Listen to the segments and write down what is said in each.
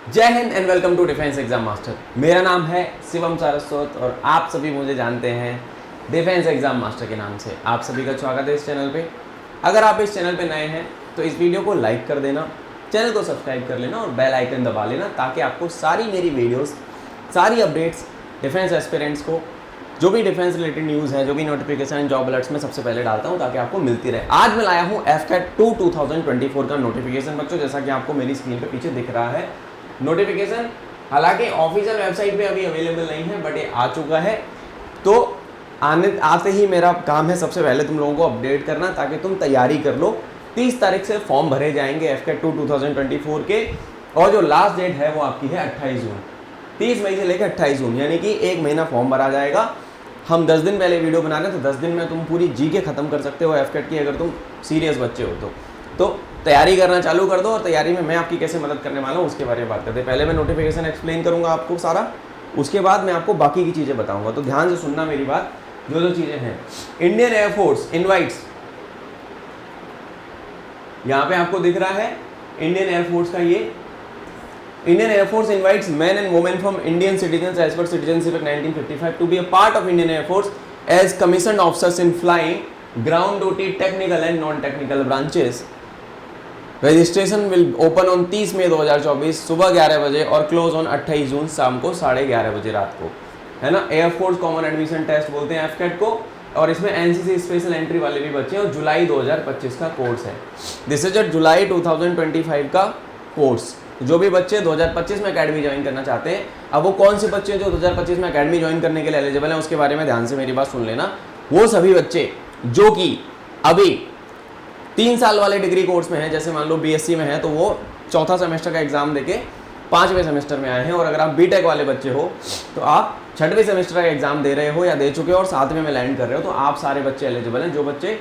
जय हिंद and welcome to defence exam master. मेरा नाम है शिवम सारस्वत और आप सभी मुझे जानते हैं डिफेंस एग्जाम मास्टर के नाम से। आप सभी का स्वागत है इस चैनल पे। अगर आप इस चैनल पे नए हैं तो इस वीडियो को लाइक कर देना, चैनल को सब्सक्राइब कर लेना और बेल आइकन दबा लेना, ताकि आपको सारी मेरी वीडियोस, सारी अपडेट्स डिफेंस एस्पिरेंट्स को जो भी डिफेंस रिलेटेड न्यूज़ है, जो भी नोटिफिकेशन जॉब अलर्ट्स में सबसे पहले डालता हूं, ताकि आपको मिलती रहे। आज मैं लाया हूं FCAT 2 2024 का नोटिफिकेशन बच्चों, जैसा कि आपको मेरी स्क्रीन पे पीछे दिख रहा है नोटिफिकेशन। हालांकि ऑफिशियल वेबसाइट पे अभी अवेलेबल नहीं है, बट ये आ चुका है। तो आते ही मेरा काम है सबसे पहले तुम लोगों को अपडेट करना, ताकि तुम तैयारी कर लो। 30 तारीख से फॉर्म भरे जाएंगे FCAT 2 2024 के, और जो लास्ट डेट है वो आपकी है 28 जून। 30 मई से लेकर 28 जून, यानी कि 1 महीना फॉर्म भरा जाएगा। हम 10 दिन पहले वीडियो बना रहे हैं, तो 10 दिन में तुम पूरी जीके खत्म कर सकते हो FCAT की, अगर तुम सीरियस बच्चे हो तो तैयारी करना चालू कर दो। और तैयारी में मैं आपकी कैसे मदद करने वाला हूँ उसके बारे में बात करते हैं। पहले मैं नोटिफिकेशन एक्सप्लेन करूँगा आपको सारा, उसके बाद मैं आपको बाकी की चीज़ें बताऊँगा। तो ध्यान से सुनना मेरी बात, जो चीज़ें हैं। इंडियन एयरफोर्स इनवाइट्स, यहाँ पे आपको दिख रहा है इंडियन एयरफोर्स का ये। Indian Air Force invites men and women from Indian citizens as per Citizenship Act 1955 to be a part of Indian Air Force as commissioned officers in flying, ground duty, technical and non-technical branches. Registration will open on 30 मई 2024 सुबह 11 बजे और close on 28 जून शाम को 11:30 बजे रात को, है ना। एयरफोर्स कॉमन एडमिशन टेस्ट बोलते हैं FCAT को, और इसमें NCC स्पेशल एंट्री वाले भी बच्चे हैं, और जुलाई 2025 का कोर्स है। दिस इज जुलाई 2025 का कोर्स। जो भी बच्चे 2025 में एकेडमी ज्वाइन करना चाहते हैं, अब वो कौन से बच्चे हैं जो 2025 में एकेडमी ज्वाइन करने के लिए एलिजिबल हैं, उसके बारे में ध्यान से मेरी बात सुन लेना। वो सभी बच्चे जो कि अभी 3 साल वाले डिग्री कोर्स में हैं, जैसे मान लो BSc में है, तो वो चौथा सेमेस्टर का एग्जाम देके 5वें सेमेस्टर में आए हैं। और अगर आप BTech वाले बच्चे हो तो आप 6वें सेमेस्टर का एग्जाम दे रहे हो या दे चुके हो और 7वें में लैंड कर रहे हो, तो आप सारे बच्चे एलिजिबल हैं। जो बच्चे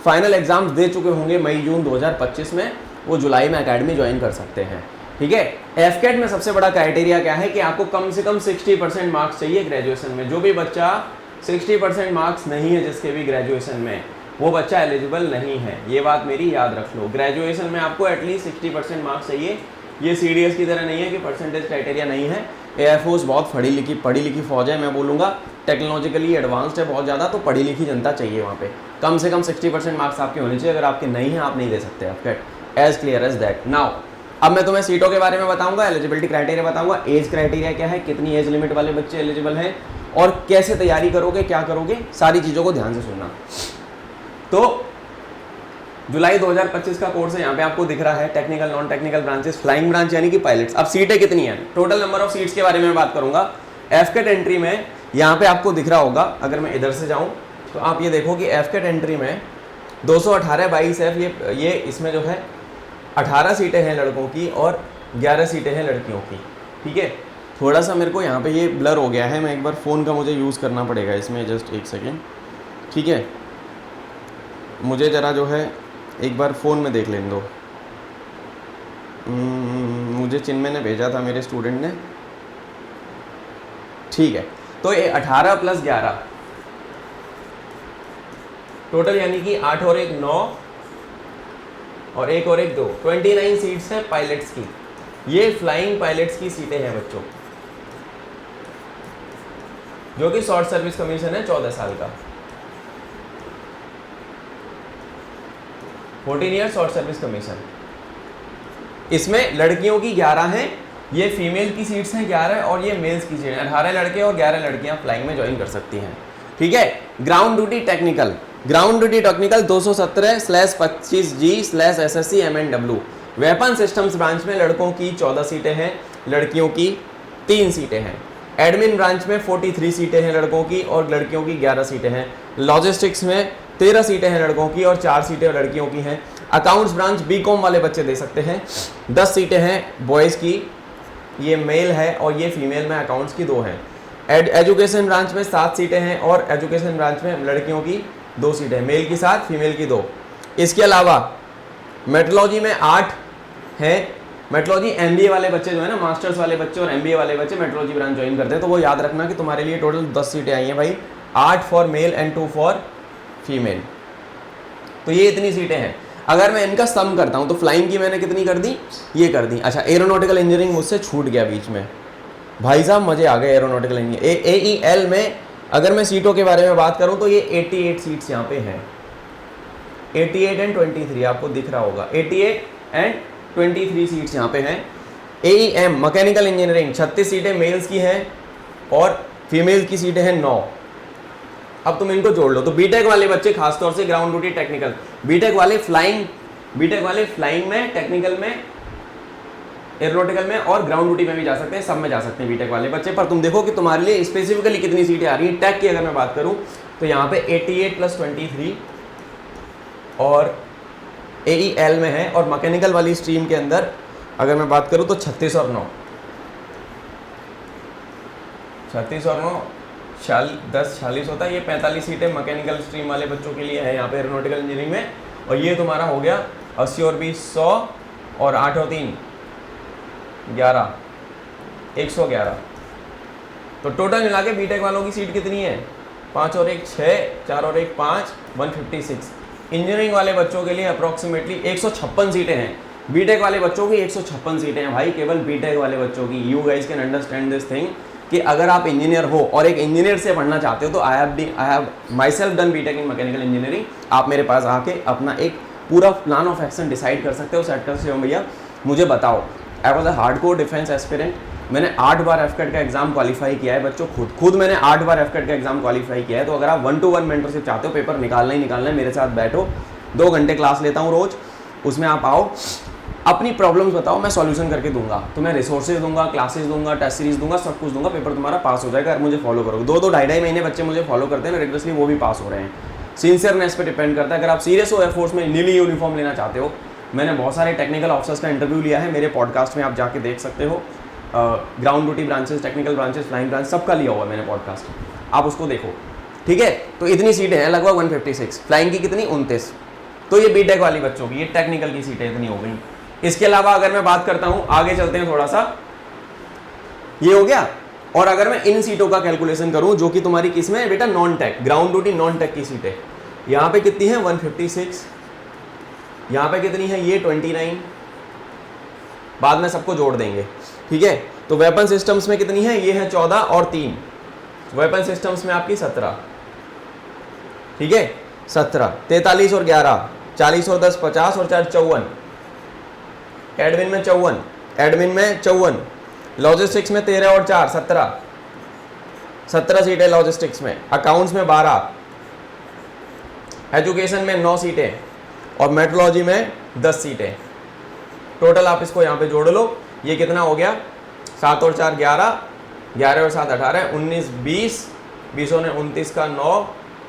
फाइनल एग्जाम्स दे चुके होंगे मई जून 2025 में, वो जुलाई में एकेडमी ज्वाइन कर सकते हैं, ठीक है। FCAT में सबसे बड़ा क्राइटेरिया क्या है कि आपको कम से कम 60% मार्क्स चाहिए ग्रेजुएशन में। जो भी बच्चा 60% मार्क्स नहीं है जिसके भी ग्रेजुएशन में, वो बच्चा एलिजिबल नहीं है। ये बात मेरी याद रख लो। ग्रेजुएशन में आपको एटलीस्ट 60% मार्क्स चाहिए। ये CDS की तरह नहीं है कि परसेंटेज क्राइटेरिया नहीं है। एयरफोर्स बहुत पढ़ी लिखी फौज है, मैं बोलूँगा टेक्नोलॉजिकली एडवांस्ड है बहुत ज़्यादा, तो पढ़ी लिखी जनता चाहिए वहाँ पे। कम से कम 60% मार्क्स आपके होने चाहिए। अगर आपके नहीं है, आप नहीं दे सकते FCAT, as clear as that. Now अब मैं तुम्हें सीटों के बारे में बताऊंगा, एलिजिबिलिटी क्राइटेरिया बताऊंगा, एज क्राइटेरिया क्या है, कितनी एज लिमिट वाले बच्चे एलिजिबल हैं, और कैसे तैयारी करोगे, क्या करोगे, सारी चीज़ों को ध्यान से सुनना। तो जुलाई 2025 का कोर्स है, यहाँ पे आपको दिख रहा है technical non technical branches, flying branch यानी कि पायलट्स। अब सीटें कितनी हैं, टोटल नंबर ऑफ सीट्स के बारे में बात करूंगा। FCAT एंट्री में यहाँ पे आपको दिख रहा होगा, अगर मैं इधर से जाऊँ तो आप ये देखो कि FCAT एंट्री में 218/22F, ये इसमें जो है 18 सीटें हैं लड़कों की और 11 सीटें हैं लड़कियों की, ठीक है। थोड़ा सा मेरे को यहाँ पे ये ब्लर हो गया है, मैं एक बार फ़ोन का मुझे यूज़ करना पड़ेगा इसमें, जस्ट एक सेकेंड, ठीक है। मुझे ज़रा जो है एक बार फ़ोन में देख लेने दो। मुझे चिन्मय ने भेजा था, मेरे स्टूडेंट ने, ठीक है। तो ये 18 + 11 टोटल, यानी कि 8 और 1 9 और 1 और 1 2, 29 सीट्स हैं पायलट्स की। ये फ्लाइंग पायलट्स की सीटें हैं बच्चों, जो कि शॉर्ट सर्विस कमीशन है 14 साल का, 14 ईयर शॉर्ट सर्विस कमीशन। इसमें लड़कियों की 11 हैं, ये फीमेल की सीट्स हैं 11, और ये मेल्स की सीट्स हैं 18 लड़के और 11 लड़कियां फ्लाइंग में ज्वाइन कर सकती हैं, ठीक है। Ground duty technical, 225G/SSC MNW। Weapon systems branch में लड़कों की 14 सीटें हैं, लड़कियों की 3 सीटें हैं। एडमिन ब्रांच में 43 सीटें हैं लड़कों की और लड़कियों की 11 सीटें हैं। लॉजिस्टिक्स में 13 सीटें हैं लड़कों की और 4 सीटें लड़कियों की हैं। अकाउंट्स ब्रांच BCom वाले बच्चे दे सकते हैं, 10 सीटें हैं बॉयज़ की, ये मेल है, और ये फीमेल में अकाउंट्स की 2 हैं। एजुकेशन ब्रांच में 7 सीटें हैं और एजुकेशन ब्रांच में लड़कियों की 2 सीटें, मेल की 7 फीमेल की 2। इसके अलावा मेट्रोलॉजी में 8 हैं। मेट्रोलॉजी MBA वाले बच्चे जो है ना, मास्टर्स वाले बच्चे और MBA वाले बच्चे मेट्रोलॉजी ब्रांच ज्वाइन करते हैं, तो वो याद रखना कि तुम्हारे लिए टोटल 10 सीटें आई हैं भाई, 8 for male and 2 for female. तो ये इतनी सीटें हैं। अगर मैं इनका सम करता हूँ तो फ्लाइंग की मैंने कितनी कर दी, ये कर दी। अच्छा एरोनॉटिकल इंजीनियरिंग मुझसे छूट गया बीच में, भाई साहब मजे आ गए एरोनॉटिकल इंजीनियरिंग। AEL में अगर मैं सीटों के बारे में बात करूँ तो ये 88 सीट्स यहाँ पे हैं, 88 एंड 23 आपको दिख रहा होगा, 88 एंड 23 सीट्स यहाँ पे हैं। AEM मैकेनिकल इंजीनियरिंग 36 सीटें मेल्स की हैं और फीमेल्स की सीटें हैं 9। अब तुम इनको जोड़ लो तो बीटेक वाले बच्चे खासतौर से ग्राउंड ड्यूटी टेक्निकल, बीटेक वाले फ्लाइंग में, टेक्निकल में, एरोनॉटिकल में और ग्राउंड ड्यूटी में भी जा सकते हैं, सब में जा सकते हैं बीटेक वाले बच्चे। पर तुम देखो कि तुम्हारे लिए स्पेसिफिकली कितनी सीटें आ रही हैं। टेक की अगर मैं बात करूं तो यहाँ पे 88 + 23 और AEL में है, और मैकेनिकल वाली स्ट्रीम के अंदर अगर मैं बात करूं तो 36 और 9, 36 और 9 10 40 होता है। ये 45 सीटें मैकेनिकल स्ट्रीम वाले बच्चों के लिए है यहाँ पे एरोनॉटिकल इंजीनियरिंग में, और ये तुम्हारा हो गया 80 और 20 100 और 8 और 3 11 111। तो टोटल मिला के बीटेक वालों की सीट कितनी है, 5 और 1 6, 4 और 1 5, 156। इंजीनियरिंग वाले बच्चों के लिए अप्रॉक्सीमेटली 156 सीटें हैं, बीटेक वाले बच्चों की 156 सीटें हैं भाई, केवल बीटेक वाले बच्चों की। You guys can understand this thing कि अगर आप इंजीनियर हो और एक इंजीनियर से पढ़ना चाहते हो तो I have myself done BTech in mechanical engineering. आप मेरे पास आके अपना एक पूरा प्लान ऑफ एक्शन डिसाइड कर सकते हो, सेट कर सकते हो। भैया मुझे बताओ, I was a hardcore defence aspirant, मैंने 8 बार एफकेट का एग्जाम क्वालिफाई किया है बच्चों, खुद मैंने 8 बार एफकेट का एग्जाम क्वालिफाई किया है। तो अगर आप 1-to-1 मेंटरशिप चाहते हो, पेपर निकालना ही निकालना है, मेरे साथ बैठो, 2 घंटे क्लास लेता हूँ रोज, उसमें आप आओ, अपनी प्रॉब्लम्स बताओ, मैं सॉल्यूशन करके दूंगा, तुम्हें रिसोर्सेज दूंगा, क्लासेस दूंगा, टेस्ट सीरीज दूंगा, सब कुछ दूंगा, पेपर तुम्हारा पास हो जाएगा। अगर मुझे फॉलो करोगे, 2-2 ढाई महीने बच्चे मुझे फॉलो करते हैं रेगुलरली, वो भी पास हो रहे हैं। सिंसियरनेस पे डिपेंड करता है। अगर आप सीरियस हो, एयरफोर्स में नीली यूनिफॉर्म लेना चाहते हो, मैंने बहुत सारे टेक्निकल ऑफिसर्स का इंटरव्यू लिया है, मेरे पॉडकास्ट में आप जाके देख सकते हो। Ground duty branches, technical branches, flying branch, सबका लिया हुआ है मैंने पॉडकास्ट, आप उसको देखो, ठीक है। तो इतनी सीटें हैं लगभग 156, फ्लाइंग की कितनी 29। तो ये बीटेक वाली बच्चों की, ये टेक्निकल की सीटें इतनी हो गई। इसके अलावा अगर मैं बात करता हूं, आगे चलते हैं थोड़ा सा, ये हो गया। और अगर मैं इन सीटों का कैलकुलेशन करूं जो कि तुम्हारी किसमें है बेटा, non tech, ground duty non tech की सीटें, यहाँ पे कितनी है 156, यहाँ पे कितनी है ये 29, बाद में सबको जोड़ देंगे, ठीक है। तो वेपन सिस्टम्स में कितनी है, ये है 14 और 3, वेपन सिस्टम्स में आपकी 17, ठीक है 17, 43 और 11 40 और 10 50 और 4 54, एडमिन में 54, एडमिन में 54, लॉजिस्टिक्स में 13 और 4 17 सीटें लॉजिस्टिक्स में, अकाउंट्स में 12, एजुकेशन में 9 सीटें और मेट्रोलॉजी में 10 सीटें। टोटल आप इसको यहाँ पे जोड़ लो, ये कितना हो गया, 7 और 4 11, 11 और 7 18, 19 20, 20 ने 29 का 9,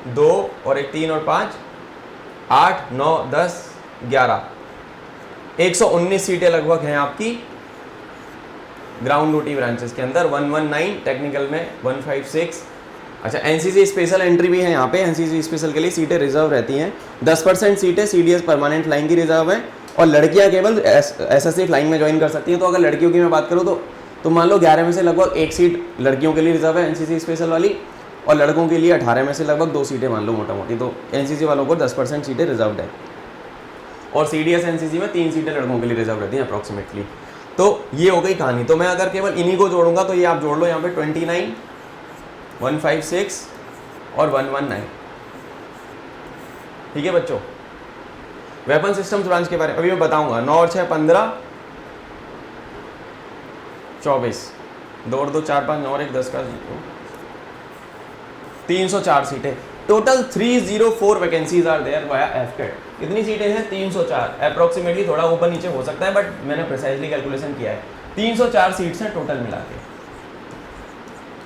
2 और 1 3 और 5 8 9 10 11, 119 सीटें लगभग हैं आपकी ग्राउंड ड्यूटी ब्रांचेस के अंदर। 119 टेक्निकल में 156। अच्छा एनसीसी स्पेशल एंट्री भी है यहाँ पे, एनसीसी स्पेशल के लिए सीटें रिजर्व रहती हैं, 10% सीटें सीडीएस परमानेंट फ्लाइंग की रिजर्व है, और लड़कियाँ केवल एसएससी फ्लाइंग में ज्वाइन कर सकती हैं। तो अगर लड़कियों की मैं बात करूँ तो मान लो 11 में से लगभग 1 सीट लड़कियों के लिए रिजर्व है एनसीसी स्पेशल वाली, और लड़कों के लिए 18 में से लगभग 2 सीटें मान लो मोटा मोटी। तो एनसीसी वालों को 10% सीटें रिजर्व है, और सीडीएस एनसीसी में 3 सीटें लड़कों के लिए रिजर्व रहती हैं अप्रॉक्सीमेटली। तो ये हो गई कहानी। तो मैं अगर केवल इन्हीं को जोड़ूंगा तो ये आप जोड़ लो यहाँ पे 29 156 और 119, ठीक है बच्चों। वेपन सिस्टम्स ब्रांच के बारे में अभी मैं बताऊंगा। 9 और 6 15 24, 2 और 2 4 5 9 और 1 10 का 304 सीटें। Total 304 vacancies are there via AFCAT. कितनी सीटें हैं 304, अप्रोक्सीमेटली थोड़ा ऊपर नीचे हो सकता है बट मैंने प्रिसाइजली कैलकुलेशन किया है, 304 सीट्स हैं टोटल मिला के,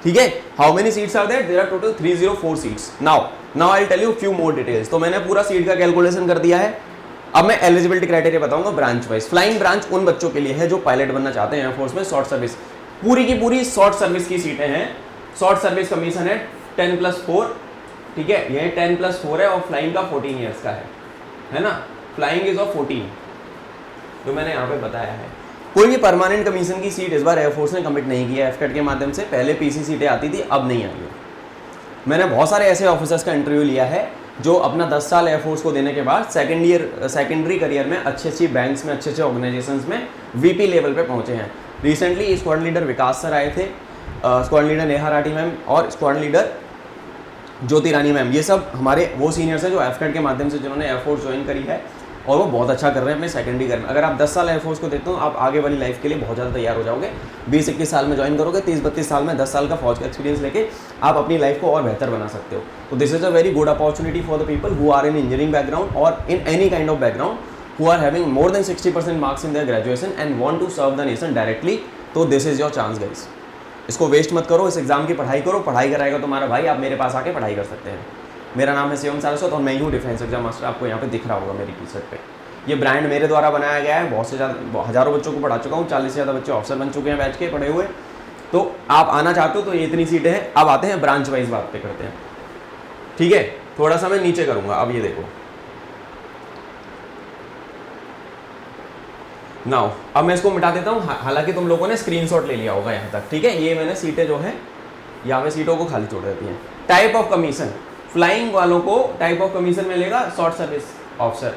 ठीक है। How many seats are there, there are total 304 seats. Now I will tell you few more details. तो मैंने पूरा सीट का कैलकुलेशन कर दिया है। अब मैं एलिजिबिलिटी क्राइटेरिया बताऊंगा ब्रांच वाइज। फ्लाइंग ब्रांच उन बच्चों के लिए है जो पायलट बनना चाहते हैं एयरफोर्स में, शॉर्ट सर्विस, पूरी की पूरी शॉर्ट सर्विस की सीटें हैं। शॉर्ट सर्विस कमीशन है 10+4, ठीक है, यह 10+4 है, और फ्लाइंग का 14 ईयर्स का है ना, फ्लाइंग इज ऑफ 14, जो मैंने यहाँ पे बताया है। कोई भी परमानेंट कमीशन की सीट इस बार एयरफोर्स ने कमिट नहीं किया एफकेट के माध्यम से। पहले पीसी सीटें आती थी, अब नहीं आई है। मैंने बहुत सारे ऐसे ऑफिसर्स का इंटरव्यू लिया है जो अपना 10 साल एयरफोर्स को देने के बाद सेकेंडरी करियर में अच्छी बैंक्स में अच्छे ऑर्गेनाइजेशंस में वीपी लेवल पे पहुंचे हैं। रिसेंटली स्क्वाड लीडर विकास सर आए थे, squad leader Neha Rathi ma'am और स्क्वाड लीडर ज्योति रानी मैम, ये सब हमारे वो सीनियर्स हैं जो एफकेट के माध्यम से जिन्होंने एयरफोर्स ज्वाइन करी है और वो बहुत अच्छा कर रहे हैं अपने सेकेंडरी करियर में। अगर आप 10 साल एयरफोर्स को देखते हो आप आगे वाली लाइफ के लिए बहुत ज़्यादा तैयार हो जाओगे। 20-21 साल में ज्वाइन करोगे, 30-32 साल में 10 साल का फौज का एक्सपीरियंस लेके आप अपनी लाइफ को और बेहतर बना सकते हो। तो this is a very good opportunity for the people who are in engineering background और in any kind of background who are having more than 60% marks in their graduation and want to serve the nation directly. तो this is your chance guys, इसको waste मत करो, इस exam की पढ़ाई करो, पढ़ाई कराएगा तुम्हारा भाई, आप मेरे पास आके पढ़ाई कर सकते हैं। मेरा नाम है शिवम सारस्वत और मैं ही हूँ डिफेंस एग्जाम मास्टर, आपको यहाँ पे दिख रहा होगा मेरी टी शर्ट पे। ये ब्रांड मेरे द्वारा बनाया गया है, बहुत से ज़्यादा हज़ारों बच्चों को पढ़ा चुका हूँ, 40 से ज़्यादा बच्चे ऑफिसर बन चुके हैं बैच के पढ़े हुए। तो आप आना चाहते हो तो ये इतनी सीटें हैं। अब आते हैं ब्रांच वाइज बात पे करते हैं, ठीक है। थोड़ा सा मैं नीचे करूँगा, अब ये देखो नाउ, अब मैं इसको मिटा देता हूँ। हालांकि तुम लोगों ने स्क्रीनशॉट ले लिया होगा यहाँ तक, ठीक है। ये मैंने सीटें जो है यहाँ पे सीटों को खाली छोड़ देती हैं। टाइप ऑफ कमीशन, फ्लाइंग वालों को टाइप ऑफ कमीशन मिलेगा शॉर्ट सर्विस ऑफिसर,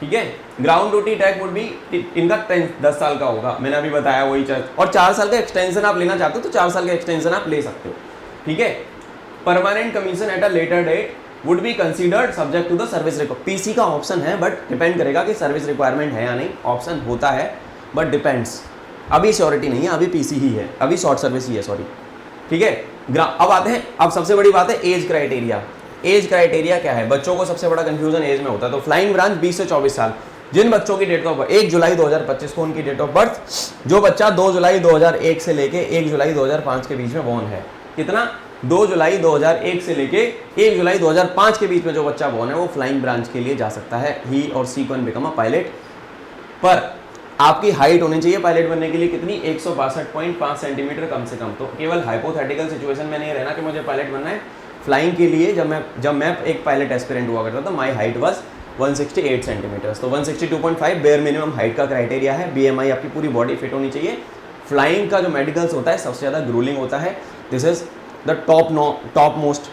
ठीक है। Ground duty tag would be, इनका 10 साल का होगा, मैंने अभी बताया वही चीज। और 4 साल का एक्सटेंशन आप लेना चाहते हो तो 4 साल का एक्सटेंशन आप ले सकते हो, ठीक है। Permanent commission at a later date would be considered subject to the service requirement. PC का ऑप्शन है बट डिपेंड करेगा कि सर्विस रिक्वायरमेंट है या नहीं। ऑप्शन होता है बट डिपेंड्स, अभी श्योरिटी नहीं है, अभी पीसी ही है, अभी शॉर्ट सर्विस ही है, सॉरी, ठीक है। अब आते हैं, अब सबसे बड़ी बात है एज क्राइटेरिया। एज क्राइटेरिया क्या है, बच्चों को सबसे बड़ा कंफ्यूजन एज में होता है। तो फ्लाइंग ब्रांच 20 से 24 साल, जिन बच्चों की डेट ऑफ बर्थ 1 जुलाई 2025 को उनकी डेट ऑफ बर्थ, जो बच्चा 2 जुलाई 2001 से लेके 1 जुलाई 2005 के बीच में बोर्न है, कितना 2 जुलाई 2001 से लेके 1 जुलाई 2005 के बीच में जो बच्चा बोर्न है वो फ्लाइंग ब्रांच के लिए जा सकता है। ही और सी कैन बिकम अ पायलट। पर आपकी हाइट होनी चाहिए पायलट बनने के लिए कितनी, 162.5 सेंटीमीटर कम से कम। तो केवल हाइपोथेटिकल सिचुएशन में नहीं रहना कि मुझे पायलट बनना है। फ्लाइंग के लिए जब मैं एक पायलट एस्पिरेंट हुआ करता था, माई हाइट वाज 168 सेंटीमीटर्स। तो 162.5 बेयर मिनिमम हाइट का क्राइटेरिया है। बीएमआई आपकी पूरी बॉडी फिट होनी चाहिए। फ्लाइंग का जो मेडिकल्स होता है सबसे ज़्यादा ग्रूलिंग होता है। This is the top most,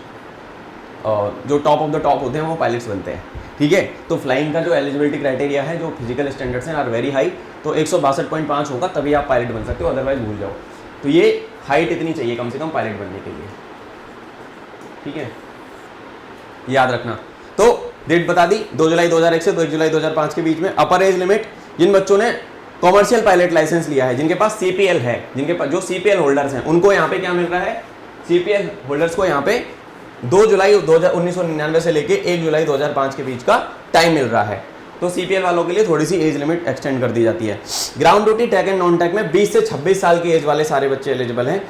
जो टॉप ऑफ द टॉप होते हैं वो पायलट्स बनते हैं, ठीक है। तो फ्लाइंग का जो एलिजिबिलिटी क्राइटेरिया है, जो फिजिकल स्टैंडर्ड्स हैं आर वेरी हाई। तो 162.5 होगा तभी आप पायलट बन सकते हो, अदरवाइज भूल जाओ। तो ये हाइट इतनी चाहिए कम से कम पायलट बनने के लिए, ठीक है, याद रखना। तो डेट बता दी 2 जुलाई 2001 से 2 जुलाई 2005 के बीच में। अपर एज लिमिट, जिन बच्चों ने कॉमर्शियल पायलट लाइसेंस लिया है, जिनके पास सीपीएल है, जिनके पास जो सीपीएल होल्डर्स हैं, उनको यहाँ पे क्या मिल रहा है, सीपीएल होल्डर्स को यहाँ पे 2 जुलाई 1999 से लेके 1 जुलाई 2005 के बीच का टाइम मिल रहा है। तो सीपीएल वालों के लिए थोड़ी सी एज लिमिट एक्सटेंड कर दी जाती है। Ground duty tag and non tag में 20 से 26 साल की एज वाले सारे बच्चे एलिजिबल हैं,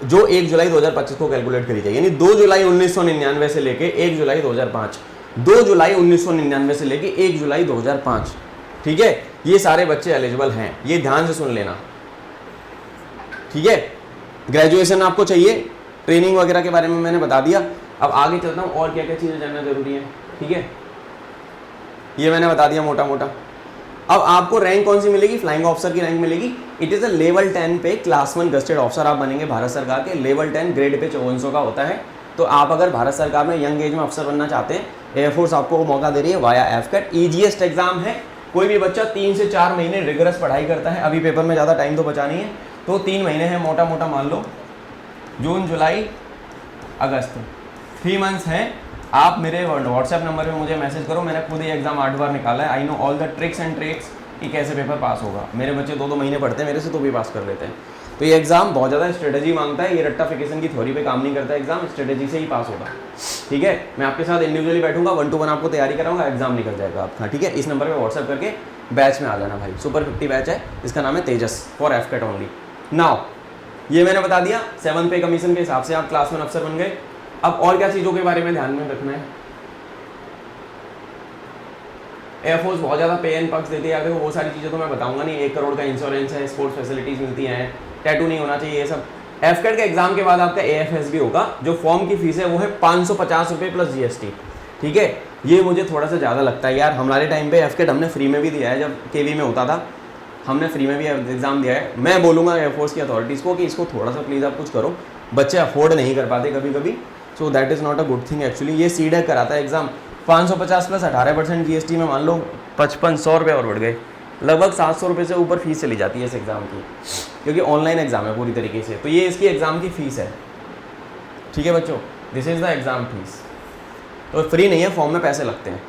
जो 1 जुलाई 2025 को कैलकुलेट करी जाएगी। यानी 2 जुलाई 1999 से लेके 1 जुलाई 2005, 2 जुलाई 1999 से लेके 1 जुलाई 2005, ठीक है। ये सारे बच्चे एलिजिबल हैं, ये ध्यान से सुन लेना, ठीक है। ग्रेजुएशन आपको चाहिए, ट्रेनिंग वगैरह के बारे में मैंने बता दिया। अब आगे चलता हूँ और क्या क्या चीज़ें जानना जरूरी है, ठीक है। ये मैंने बता दिया मोटा मोटा। अब आपको रैंक कौन सी मिलेगी, फ्लाइंग ऑफिसर की रैंक मिलेगी। इट इज़ अ लेवल 10 पे क्लास 1 गस्टेड ऑफिसर आप बनेंगे भारत सरकार के। लेवल 10 ग्रेड पे 5400 का होता है। तो आप अगर भारत सरकार में यंग एज में अफसर बनना चाहते हैं, एयरफोर्स आपको वो मौका दे रही है वाया एफकेट। ईजीएस्ट एग्जाम है। कोई भी बच्चा 3 से 4 महीने रिगरस पढ़ाई करता है। अभी पेपर में ज़्यादा टाइम तो बचा नहीं है, तो 3 महीने हैं मोटा मोटा मान लो, जून जुलाई अगस्त, 3 मंथ्स हैं। आप मेरे व्हाट्सएप नंबर पे मुझे मैसेज करो, मैंने खुद ही एग्जाम 8 बार निकाला है। I know all the tricks and tricks कि कैसे पेपर पास होगा। मेरे बच्चे 2-2 महीने पढ़ते हैं मेरे से, तो भी पास कर लेते हैं। तो ये एग्जाम बहुत ज़्यादा स्ट्रेटेजी मांगता है, ये रट्टाफिकेशन की थ्योरी पे काम नहीं करता एग्जाम, स्ट्रेटेजी से ही पास होगा, ठीक है। मैं आपके साथ इंडिविजुअली बैठूंगा, 1-to-1 आपको तैयारी कराऊंगा, एग्जाम निकल जाएगा आपका, ठीक है। इस नंबर पर व्हाट्सएप करके बैच में आ जाना भाई। सुपर 50 बैच है, इसका नाम है तेजस, फॉर एफकेट ओनली। नाउ ये मैंने बता दिया, 7 पे कमीशन के हिसाब से आप क्लास 1 अफसर बन गए। अब और क्या चीज़ों के बारे में ध्यान में रखना है, एयरफोर्स बहुत ज़्यादा पे एंड पक्स देती है, अगर वो सारी चीज़ें तो मैं बताऊंगा नहीं। 1 करोड़ का इंश्योरेंस है, स्पोर्ट्स फैसिलिटीज़ मिलती हैं, टैटू नहीं होना चाहिए, ये सब। एफकेट के एग्जाम के बाद आपका एएफएस भी होगा। जो फॉर्म की फीस है वो है 550 रुपये प्लस जीएसटी, ठीक है। ये मुझे थोड़ा सा ज़्यादा लगता है यार। हमारे टाइम पे एफकेट हमने फ्री में भी दिया है, जब केवी में होता था हमने फ्री में भी एग्जाम दिया है। मैं बोलूँगा एयरफोर्स की अथॉरिटीज़ को कि इसको थोड़ा सा प्लीज़ आप कुछ करो, बच्चे अफोर्ड नहीं कर पाते कभी कभी, so that is not a good thing actually. ये सीडेक कराता है एग्जाम, 550 प्लस 18% जीएसटी में मान लो 5500 रुपये और बढ़ गए, लगभग 700 रुपये से ऊपर फीस चली जाती है इस एग्ज़ाम की, क्योंकि ऑनलाइन एग्जाम है पूरी तरीके से। तो ये इसकी एग्ज़ाम की फ़ीस है, ठीक है बच्चों, this is the exam fees. तो फ्री नहीं है, फॉर्म में पैसे लगते हैं।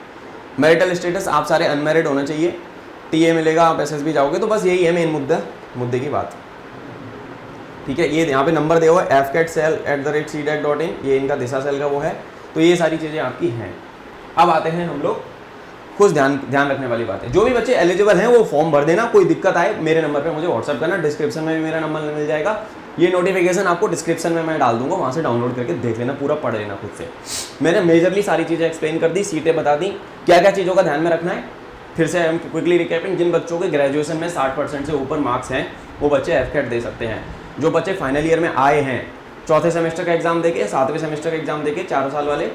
मैरिटल स्टेटस आप सारे अनमैरिड होना चाहिए, टीए मिलेगा, आप एसएसबी जाओगे, तो बस यही है मेन मुद्दे की बात, ठीक है। ये यहाँ पे नंबर दिया हुआ है fcatcell@cdac.in, ये इनका दिशा सेल का वो है। तो ये सारी चीज़ें आपकी हैं। अब आते हैं हम लोग कुछ ध्यान रखने वाली बात है। जो भी बच्चे एलिजिबल हैं वो फॉर्म भर देना, कोई दिक्कत आए मेरे नंबर पे मुझे व्हाट्सअप करना, डिस्क्रिप्शन में भी मेरा नंबर मिल जाएगा। ये नोटिफिकेशन आपको डिस्क्रिप्शन में मैं डाल दूंगा, वहाँ से डाउनलोड करके देख लेना, पूरा पढ़ लेना खुद से। मैंने मेजरली सारी चीज़ें एक्सप्लेन कर दी, सीटें बता दी, क्या क्या चीज़ों का ध्यान में रखना है। फिर से हम क्विकली रिकैपिंग, जिन बच्चों के ग्रेजुएशन में 60% से ऊपर मार्क्स हैं वो बच्चे एफकेट दे सकते हैं। जो बच्चे फाइनल ईयर में आए हैं, चौथे सेमेस्टर का एग्जाम देके, 7वें सेमेस्टर का एग्जाम देके, 4 साल वाले,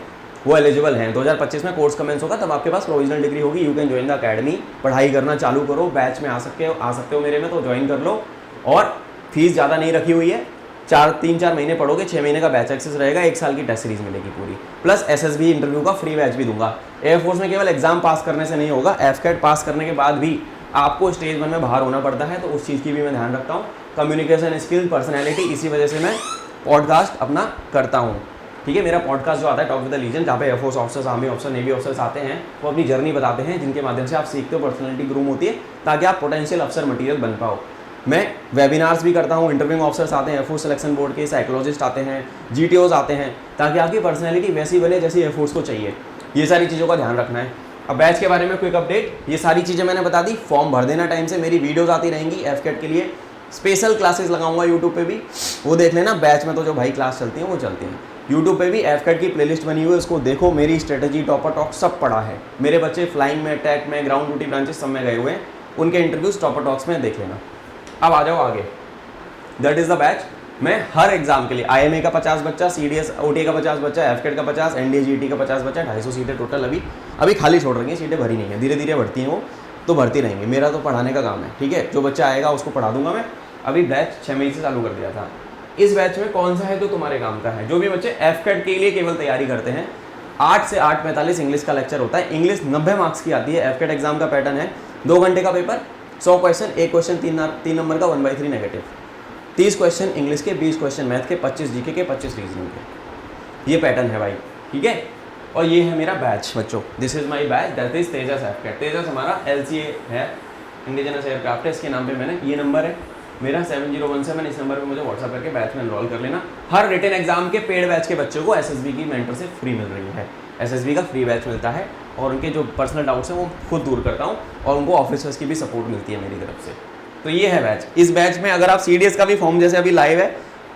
वो एलिजिबल हैं। 2025 में कोर्स कमेंस होगा, तब आपके पास प्रोविजनल डिग्री होगी। You can join the academy, पढ़ाई करना चालू करो, बैच में आ सकते हो मेरे में, तो ज्वाइन कर लो। और फीस ज़्यादा नहीं रखी हुई है, 3-4 महीने पढ़ोगे, 6 महीने का बैच एक्सेस रहेगा, 1 साल की टेस्ट सीरीज मिलेगी पूरी, प्लस एसएसबी इंटरव्यू का फ्री बैच भी दूंगा। एयरफोर्स में केवल एग्जाम पास करने से नहीं होगा, एफकेट पास करने के बाद भी आपको स्टेज 1 में बाहर होना पड़ता है, तो उस चीज़ की भी मैं ध्यान रखता हूँ। कम्युनिकेशन स्किल, पर्सनैलिटी, इसी वजह से मैं पॉडकास्ट अपना करता हूँ, ठीक है। मेरा पॉडकास्ट जो आता है टॉक विद द लीजेंड, जहाँ पे air force officers, army officer, navy officers आते हैं, वो अपनी जर्नी बताते हैं, जिनके माध्यम से आप सीखते हो, पर्सनैलिटी ग्रूम होती है, ताकि आप पोटेंशियल अफसर मटीरियल बन पाओ। मैं वेबिनार्स भी करता हूँ, इंटरव्यूइंग ऑफिसर्स आते हैं, एयरफोर्स सिलेक्शन बोर्ड के साइकोलॉजिस्ट आते हैं, जीटीओज आते हैं, ताकि आपकी पर्सनैलिटी वैसी बने जैसी एयरफोर्स को चाहिए। ये सारी चीज़ों का ध्यान रखना है। अब बैच के बारे में क्विक अपडेट, ये सारी चीज़ें मैंने बता दी। फॉर्म भर देना टाइम से, मेरी वीडियोज़ आती रहेंगी एफकेट के लिए, स्पेशल क्लासेस लगाऊंगा यूट्यूब पे भी, वो देख लेना। बैच में तो जो भाई क्लास चलती हैं वो चलती हैं। यूट्यूब पे भी एफकेट की प्लेलिस्ट बनी हुई है, उसको देखो। मेरी स्ट्रेटजी, टॉपर टॉक सब पढ़ा है। मेरे बच्चे फ्लाइंग में, टैक में, ग्राउंड ड्यूटी ब्रांचेस सब में गए हुए हैं, उनके इंटरव्यूज टॉपर टॉक्स में देख लेना। अब आ जाओ आगे, दैट इज़ द बैच। मैं हर एग्जाम के लिए IMA का 50 बच्चा, CDS OTA का 50 बच्चा, एफकेट का 50, NDA GT का 50 बच्चा, 250 सीटें टोटल अभी खाली छोड़ रही हैं, सीटें भरी नहीं है, धीरे धीरे बढ़ती हैं वो, तो भरती रहेंगी। मेरा तो पढ़ाने का काम है, ठीक है। जो बच्चा आएगा उसको पढ़ा दूंगा मैं। अभी बैच 6 मई से चालू कर दिया था। इस बैच में कौन सा है जो तुम्हारे काम का है? जो भी बच्चे एफकेट के लिए केवल तैयारी करते हैं, 8 से 8:45 इंग्लिश का लेक्चर होता है। इंग्लिश 90 मार्क्स की आती है। एफकेट एग्जाम का पैटर्न है 2 घंटे का पेपर, 100 क्वेश्चन, 1 क्वेश्चन 3 नंबर का 1/3 नेगेटिव, 30 क्वेश्चन इंग्लिश के, 20 क्वेश्चन मैथ के, 25 जीके के, 25 रीजनिंग के। ये पैटर्न है भाई, ठीक है। और ये है मेरा बैच बच्चों, this is my batch, that is Tejas AFCAT. Tejas हमारा LCA है, इंडिजिनस एयरक्राफ्ट है, इसके नाम पे मैंने, ये नंबर है मेरा 7017, इस नंबर पे मुझे व्हाट्सअप करके बैच में एनरोल कर लेना। हर रिटन एग्जाम के पेड बैच के बच्चों को SSB की मेंटर से फ्री मिल रही है। SSB का फ्री बैच मिलता है, और उनके जो पर्सनल डाउट्स हैं वो खुद दूर करता हूँ, और उनको ऑफिसर्स की भी सपोर्ट मिलती है मेरी तरफ से। तो ये है बैच। इस बैच में अगर आप CDS का भी फॉर्म जैसे अभी लाइव है,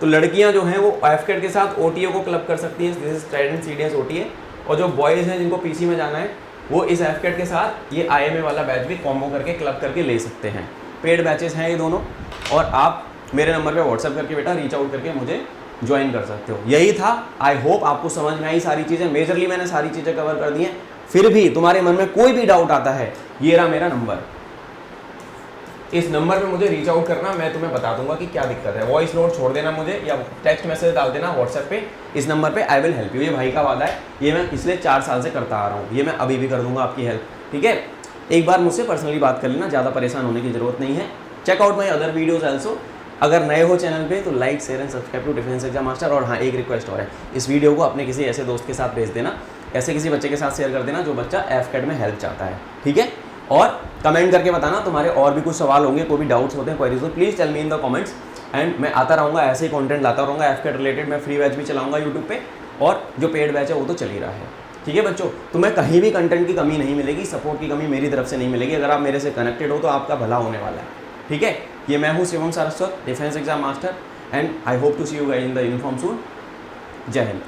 तो लड़कियां जो हैं वो एफकेट के साथ OTA को क्लब कर सकती हैं, this is Trident CDS OTA। और जो बॉयज़ हैं जिनको PC में जाना है, वो इस एफकेट के साथ ये IMA वाला बैच भी कॉम्बो करके क्लब करके ले सकते हैं। पेड बैचेस हैं ये दोनों, और आप मेरे नंबर पे व्हाट्सअप करके बेटा रीच आउट करके मुझे ज्वाइन कर सकते हो। यही था। आई होप आपको समझ में आई सारी चीज़ें। मेजरली मैंने सारी चीज़ें कवर कर दी हैं। फिर भी तुम्हारे मन में कोई भी डाउट आता है, ये रहा मेरा नंबर, इस नंबर पे मुझे रीच आउट करना, मैं तुम्हें बता दूंगा कि क्या दिक्कत है। वॉइस नोट छोड़ देना मुझे, या टेक्स्ट मैसेज डाल देना व्हाट्सएप पे, इस नंबर पे, आई विल हेल्प यू। ये भाई का वादा है, ये मैं पिछले 4 साल से करता आ रहा हूँ, ये मैं अभी भी कर दूंगा आपकी हेल्प, ठीक है। एक बार मुझसे पर्सनली बात कर लेना, ज़्यादा परेशान होने की जरूरत नहीं है। Check out my other videos also. अगर नए हो चैनल पे तो like, share and subscribe to defence exam master. और हाँ, एक रिक्वेस्ट और है, इस वीडियो को अपने किसी ऐसे दोस्त के साथ भेज देना, ऐसे किसी बच्चे के साथ शेयर कर देना जो बच्चा एफकेट में हेल्प चाहता है, ठीक है। और कमेंट करके बताना तुम्हारे और भी कुछ सवाल होंगे, कोई भी डाउट्स होते हैं, क्वेरीज हो, please tell me in the comments. And मैं आता रहूँगा, ऐसे ही कंटेंट लाता रहूँगा एफकेट रिलेटेड। मैं फ्री बैच भी चलाऊँगा यूट्यूब पे, और जो पेड बैच है वो तो चल ही रहा है, ठीक है बच्चों। तुम्हें कहीं भी कंटेंट की कमी नहीं मिलेगी, सपोर्ट की कमी मेरी तरफ से नहीं मिलेगी। अगर आप मेरे से कनेक्टेड हो तो आपका भला होने वाला है, ठीक है। ये मैं हूँ Shivam Saraswat, defence exam master, and I hope to see you guys in the uniform soon. जय हिंद।